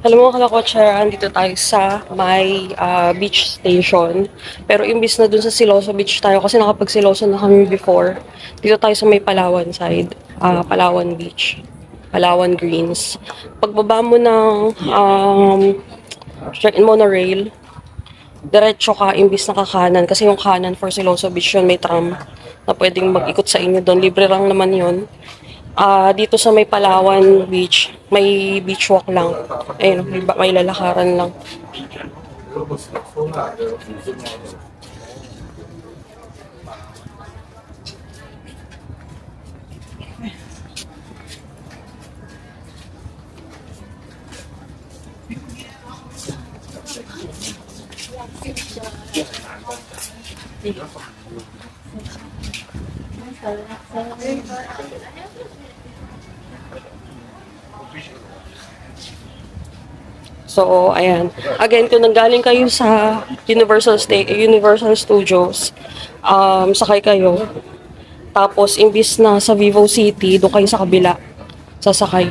Alam mo kala-kotse, dito tayo sa may beach station. Pero imbis na dun sa Siloso Beach tayo, kasi nakapag-Siloso na kami before, dito tayo sa may Palawan side, Palawan Beach, Palawan Greens. Pagbaba mo ng monorail, diretso ka imbis na kakanan. Kasi yung kanan for Siloso Beach yun, may tram na pwedeng mag-ikot sa inyo doon. Libre lang naman yun. Dito sa may Palawan Beach, may beach walk lang. Ayun, may lalakaran lang. So, ayan. Again, kung nanggaling kayo sa Universal Studios, sakay kayo. Tapos, imbis na sa Vivo City, doon kayo sa kabila, sasakay.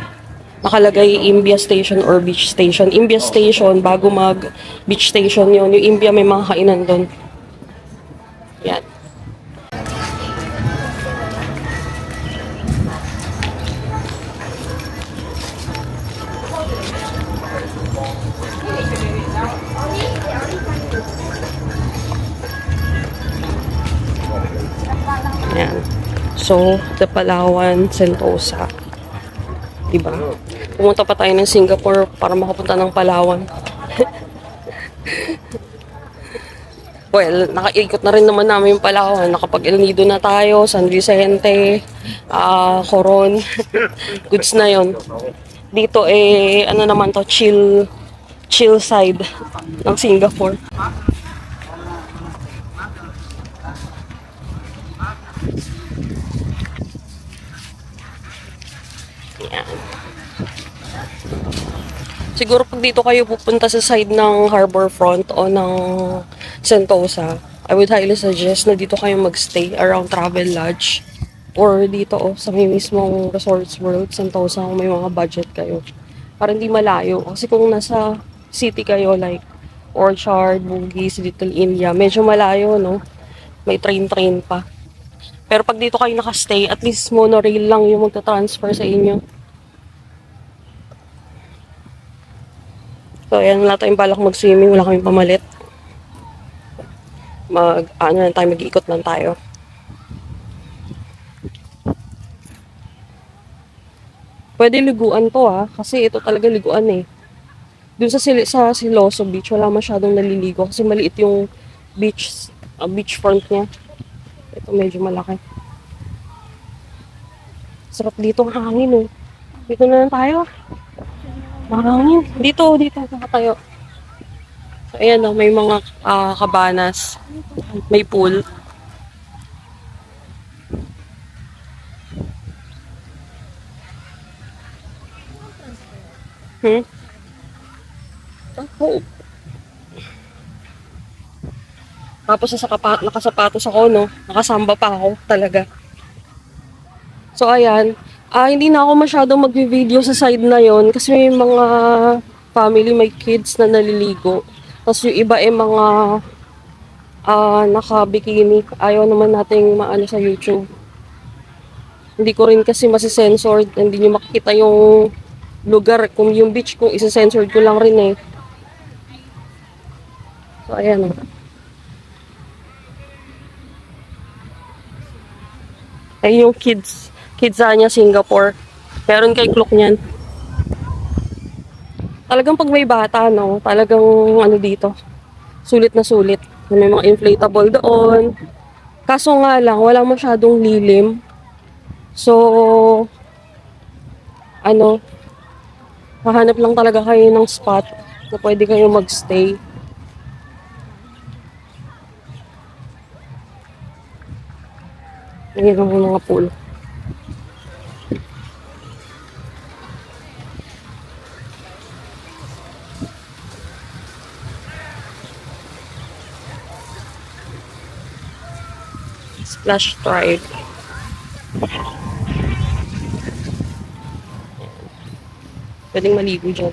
Nakalagay Imbia Station or Beach Station. Imbia Station, bago mag Beach Station yun. Yung Imbia may mga kainan doon. Yan. Ayan. So, the Palawan, Sentosa. Diba? Pumunta pa tayo ng Singapore para makapunta ng Palawan. Well, nakaikot na rin naman namin yung Palawan. Nakapag El Nido na tayo, San Vicente, Coron. Goods na yon. Dito ano naman to, chill side ng Singapore. Yan. Siguro pag dito kayo pupunta sa side ng Harbor Front o ng Sentosa, I would highly suggest na dito kayo magstay around Travel Lodge or dito sa may mismong Resorts World, Sentosa kung may mga budget kayo. Para hindi malayo. Kasi kung nasa city kayo like Orchard, Bugis, Little India, medyo malayo, no? May train pa. Pero pag dito kayo nakastay, at least monorail lang yung magta-transfer sa inyo. So, ayan, wala tayong balak mag-swimming, wala kaming pamalit. Mag-ikot lang tayo. Pwede liguan to kasi ito talaga liguan eh. Dun sa Siloso Beach, wala masyadong naliligo kasi maliit yung beach front niya. Ito medyo malaki. Sarap dito ang hangin oh. Dito na lang tayo. Mahangin. Dito tayo. So, ayan may mga kabanas. May pool. Oh. Tapos nakasapatos ako, no? Nakasamba pa ako talaga. So, ayan. Hindi na ako masyadong mag-video sa side na yon kasi may mga family, may kids na naliligo. Tapos yung iba mga naka-bikini. Ayaw naman nating maano sa YouTube. Hindi ko rin kasi masisensored. Hindi nyo makikita yung lugar. Kung yung beach, kung isa-censored ko lang rin eh. So, ayan. Ay, yung kidsanya Singapore. Meron kay Klook niyan. Talagang pag may bata, no? Talagang dito. Sulit na sulit. May mga inflatable doon. Kaso nga lang, wala masyadong lilim. So, hahanap lang talaga kayo ng spot na pwede kayo magstay. Ayan ang mga pool. Splash Tribe. Pwedeng maligo dyan.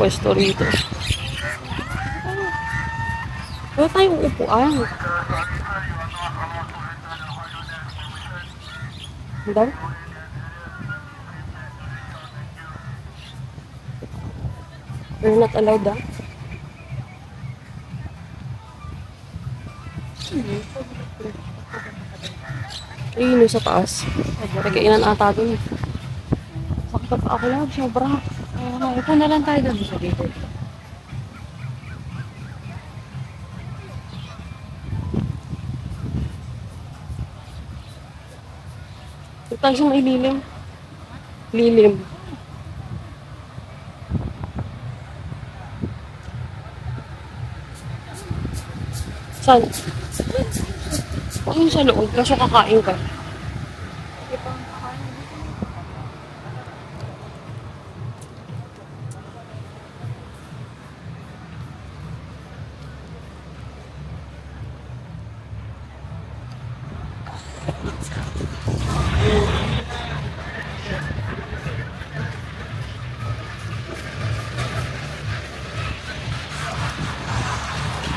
pwesto rito. Wala tayong upuan. Daw? We're not allowed ah. Ayun yung sa taas. Nagkainan ata dun. Sakit pa ako lang, sobra. Upo na lang tayo doon sa dito. Ito tayo sa may lilim. Lilim. Saan? Ayun sa loob, kaso kakain ka.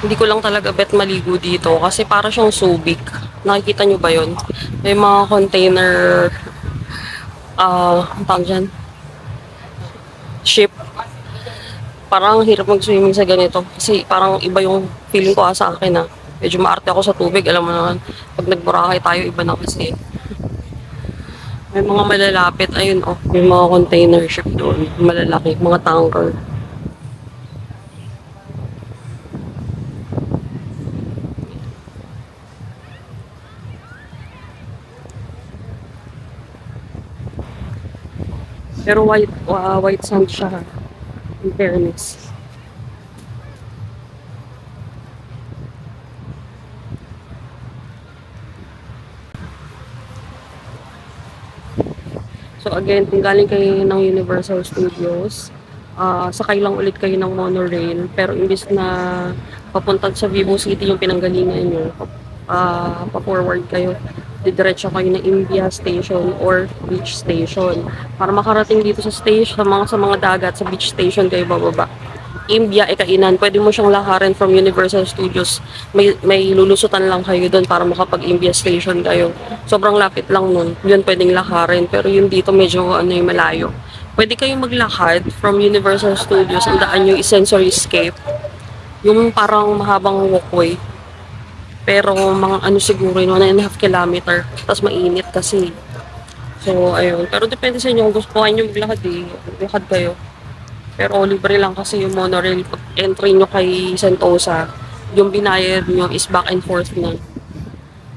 Hindi ko lang talaga bet maligo dito kasi para siyang Subic. Nakikita nyo ba yun? May mga container, ang tawag dyan? Ship. Parang hirap mag-swimming sa ganito kasi parang iba yung feeling ko sa akin ah. Medyo maarte ako sa tubig, alam mo naman. Pag nagburakay tayo, iba na kasi. May mga malalapit, ayun oh, may mga container ship doon. Malalaki, mga tanker. Pero white sand siya, in fairness. So again, kung galing kayo ng Universal Studios, sakay lang ulit kayo ng monorail. Pero imbis na papunta sa Vivo City yung pinanggalingan nyo, pa-forward kayo, didiretso kayo ng Imbia Station or Beach Station. Para makarating dito sa station, sa mga dagat, sa Beach Station kayo bababa. Imbia, Ikainan, pwede mo siyang lakarin from Universal Studios. May lulusutan lang kayo doon para makapag-Imbia Station kayo. Sobrang lapit lang nun. Yun pwedeng lakarin. Pero yun dito medyo yung malayo. Pwede kayong maglakad from Universal Studios. Ang daan yung Sensory Escape. Yung parang mahabang walkway. Pero mga siguro, 1.5 kilometer. Tapos mainit kasi. So, ayun. Pero depende sa inyo kung gusto nyo maglakad maglakad kayo. Pero libre lang kasi yung monorail. Pag entry nyo kay Sentosa, yung binayad nyo is back and forth na.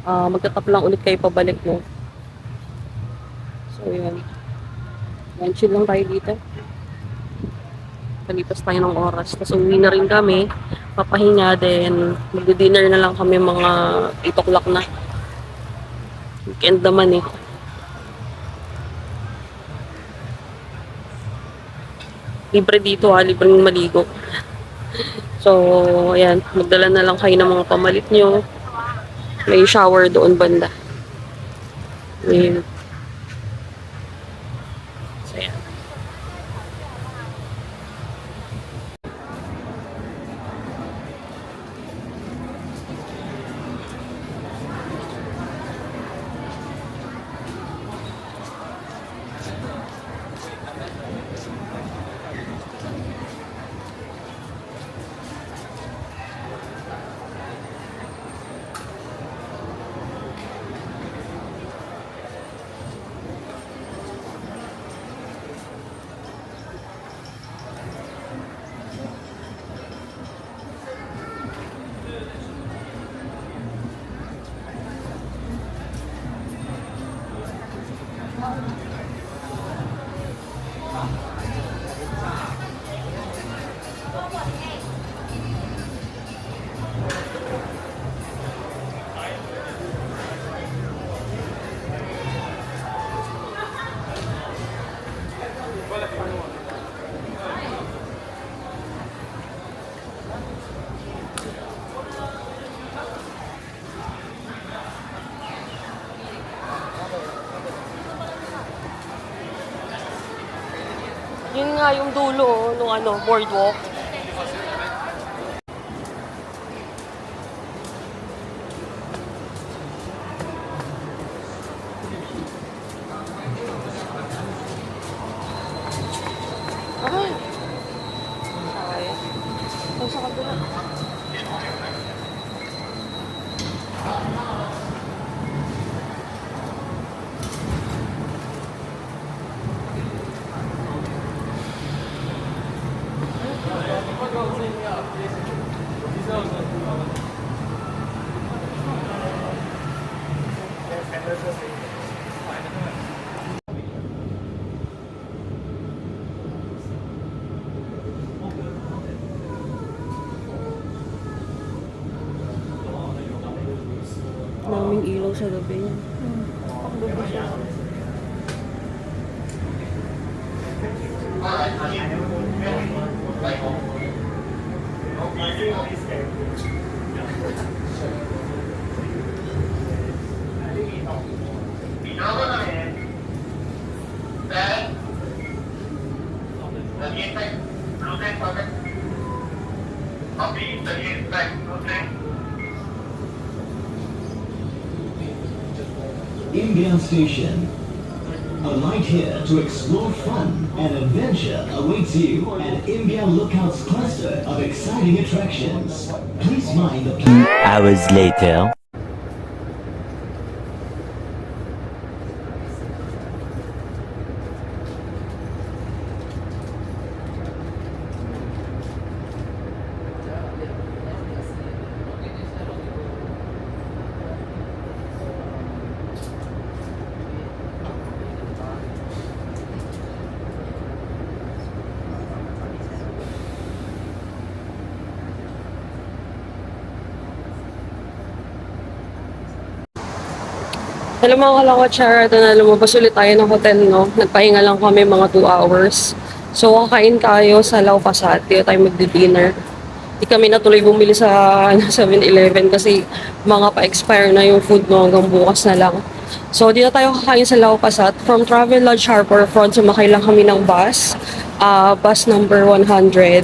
Magtatap lang ulit kayo pabalik mo. So, yun. Yan, chill lang tayo dito. Palipas tayo ng oras. Tapos uwi na rin kami. Papahinga din. Mag-dinner na lang kami mga 8 o'clock na. Weekend naman eh. Libre dito libreng maligo. So, ayan, magdala na lang kayo ng mga pamalit nyo. May shower doon banda. Ayan. So, ayan. Yun nga nga yung dulo nung ano, boardwalk. Ay! Ay. Ay, sa kabila. Daming ilaw sa gabi niya. Imbian Station. A light here to explore fun and adventure awaits you at Imbian Lookouts cluster of exciting attractions. Please mind the 2 hours later. Hello mga kalakwatsara, ito na lumabas ulit tayo ng hotel, no? Nagpahinga lang kami mga 2 hours. So, kakain tayo sa Lau Pasat. Dito tayo magdi-dinner. Di kami natuloy bumili sa 7-Eleven kasi mga pa-expire na yung food, no? Hanggang bukas na lang. So, dito tayo kakain sa Lau Pasat. From Travel Lodge Harbourfront, sumakay lang kami ng bus. Bus number 100.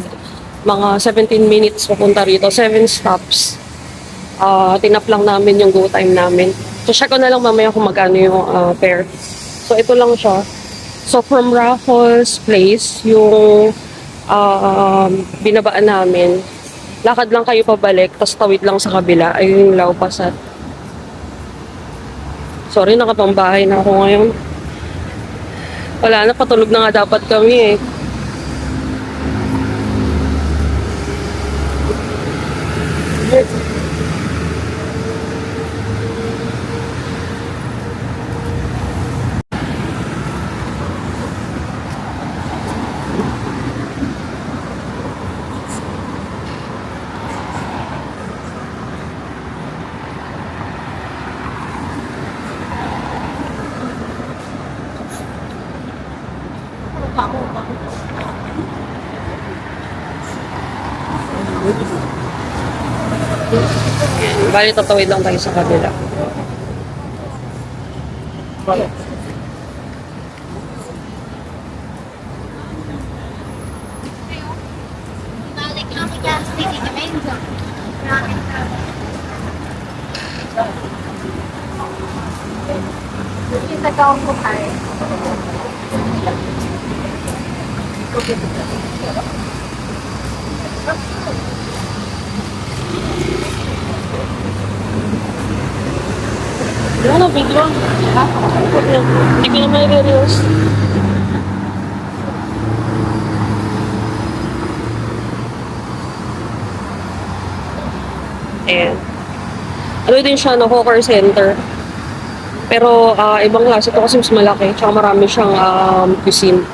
Mga 17 minutes papunta rito. 7 stops. Tinap lang namin yung go time namin. So, check ko na lang mamaya kung magkano yung fare. So, ito lang siya. So, from Raffles Place, yung binabaan namin, lakad lang kayo pabalik, tapos tawid lang sa kabila, ay yung Lau Pasat. Sorry, nakapambahay na ako ngayon. Wala na, patulog na nga dapat kami eh. Bali, tatawid lang tayo sa kabila. Ano, video? Ha? Hindi ko na may reels. Ayan. Ano din siya, no? Hawker center. Pero ibang klase ito kasi mas malaki. Tsaka marami siyang cuisine.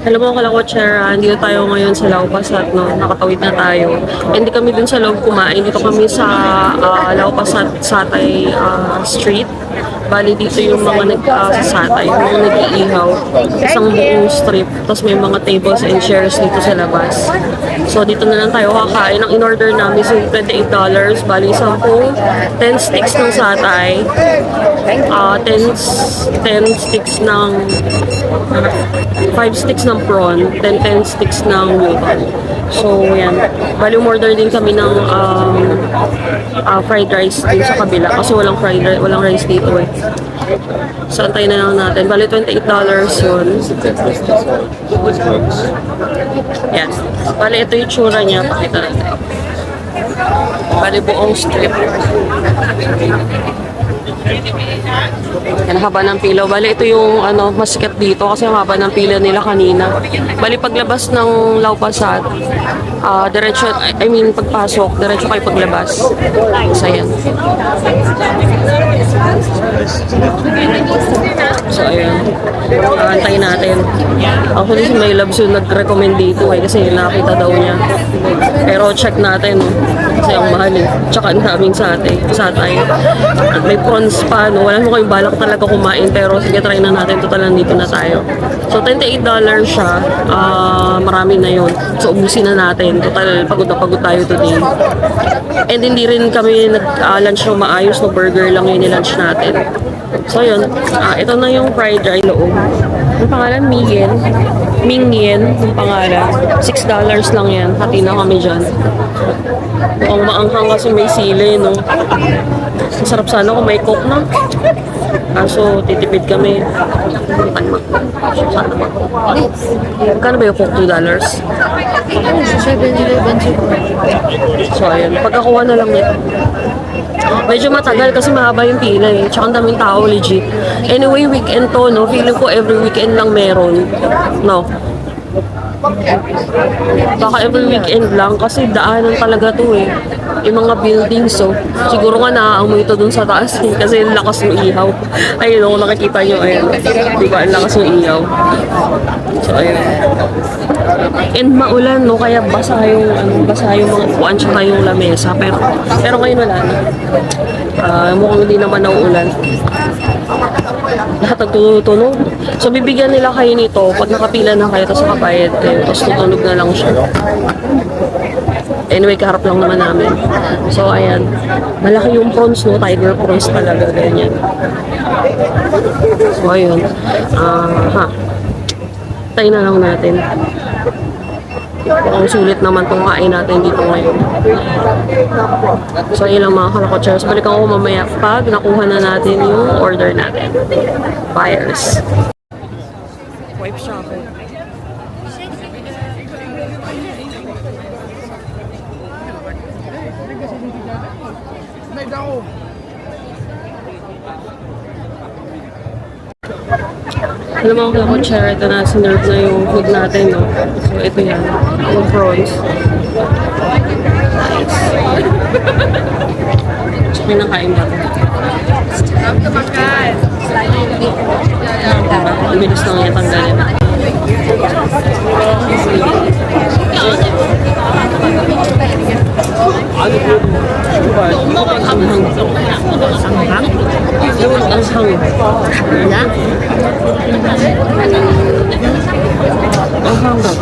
Alam mo, kalakotsera, dito tayo ngayon sa Laupasat, no? Nakatawid na tayo. Hindi kami dun sa loob kumain. Dito kami sa Laupasat Satay Street. Bali, dito yung mga nagsasatay, yung mga nag-iihaw. Isang buong strip. Tapos may mga tables and chairs dito sa labas. So, dito na lang tayo kakain. Ang in-order namin is $28. Bali, 10 sticks ng satay. 10 sticks ng 5 sticks ng prawn, 10 sticks ng udon. So, yan. Bali, umorder din kami ng fried rice din sa kabila kasi walang walang rice dito eh. So, antayin na lang natin. Bali, $28 yun. Yan. Bali, ito yung tsura niya. Pakita natin. Bali, buong strip. Yan, haba ng pila. Bali, ito yung mas sikat dito kasi ang haba ng pila nila kanina. Bali, paglabas ng Laupasat, diretso, pagpasok, diretso kayo paglabas. So, yan. So, ayan. Antayin natin. Actually, si My Loves yung nag-recommend dito kasi nakita daw niya. Pero check natin, kasi ang mahal eh. Tsaka ang daming satay. At may prawns pa, no? Wala mo kayong balak talaga kumain, pero sige, try na natin. Total, nandito na tayo. So, $28 siya. Marami na yun. So, ubusin na natin. Total, pagod na pagod tayo today. And hindi rin kami nag-lunch ng maayos, no? Burger lang yun ni-lunch natin. So, yun. Ito na yung fried rice loob. Ang pangalan, Ming Yen, yung pangalan. $6 lang yan. Hati na kami dyan. Mukhang maanghang kasi may sili, no? Masarap sana kung may coke na. Kaso, titipid kami. Sana ba? Magkano ba yung coke? $2? 7-Eleven siguro. So, ayun. Pagkakuha na lang nito. Medyo matagal kasi mahaba yung pila eh. Tsaka ang daming tao, legit. Anyway, weekend to, no? Feeling ko every weekend lang meron. No? Baka every weekend lang kasi daanan talaga to eh. Yung mga buildings, so siguro nga naaamoy ito dun sa taas eh, kasi lakas ng ihaw. Ayun, kung nakikita nyo, ayun. Diba, ang lakas ng ihaw. So, ayun. And maulan, no? Kaya basa yung mga upuan tsaka yung lamesa. Pero ngayon wala na. Mukhang hindi naman nauulan. Lahat nagtutunog. So, bibigyan nila kayo nito pag nakapila na kayo, tapos nakabayad kayo, tapos tutunog na lang siya. Anyway, kaharap lang naman namin. So, ayan. Malaki yung prawns, no? Tiger prawns talaga, ganyan. So, ayun. Tayo na lang natin. Mukhang sulit naman itong kain natin dito ngayon. So, ayun lang mga kalakotsers. Balikan ko mamaya pag nakuha na natin yung order natin. Buyers. Wipe siya ako. Alam mo, kalakotsera, ito na, sinerve na yung food natin, no? So, ito yan. Yung prawns. Nice. So, kinakain ba ito? Ang bilis lang niya tanggalin. Anghang. Anghang? Anghang. Wala? Anghang daw.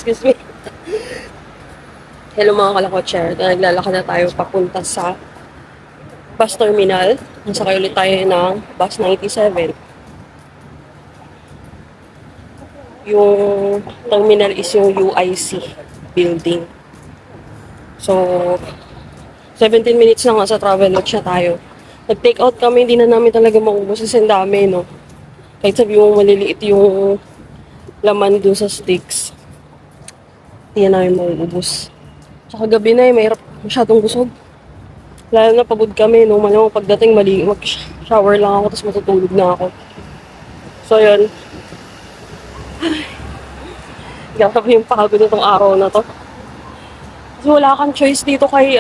Excuse me. Hello mga kalakotser. Naglalakad na tayo papunta sa bus terminal. Nasakay ulit tayo ng bus 97. Yung terminal is yung UIC building. So, 17 minutes na nga sa travel lodge na tayo. Nag-take out kami, hindi na namin talaga maubos kasi ang dami, no? Kahit sabi mo maliliit yung laman dun sa sticks. Hindi na namin maubos. Tsaka gabi na mahirap masyadong busog. Lalo na pagod kami, no? Malamang pagdating mag-shower lang ako, tapos matutulog na ako. So, yun. Grabe yung pagod nitong araw na to. Kasi wala kang choice dito kay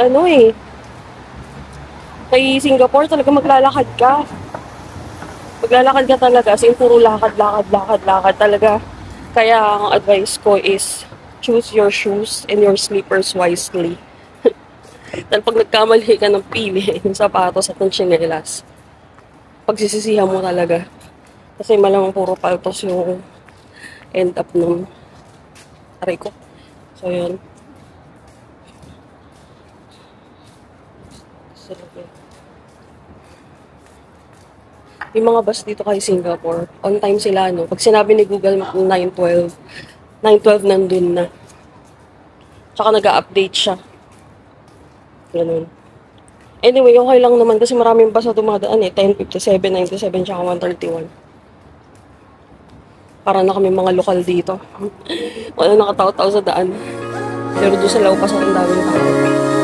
kay Singapore, talaga maglalakad ka. Maglalakad ka talaga, as in puro lakad talaga. Kaya ang advice ko is choose your shoes and your slippers wisely. Dahil pag nagkamali ka ng pili, ng sapatos at ng tsinelas, pagsisisihan mo talaga. Kasi malamang puro paltos yung end up nung aray ko. So, yun. Yung mga bus dito kay Singapore, on time sila, no? Pag sinabi ni Google Map 9:12 nandun na. Tsaka nag-update siya. Ganun. Anyway, okay lang naman kasi maraming bus na dumadaan 10:57, 97, tsaka 1:31. Para na kami mga lokal dito. Wala nakataw-taw sa daan. Pero doon sa Laupas ang daming tao.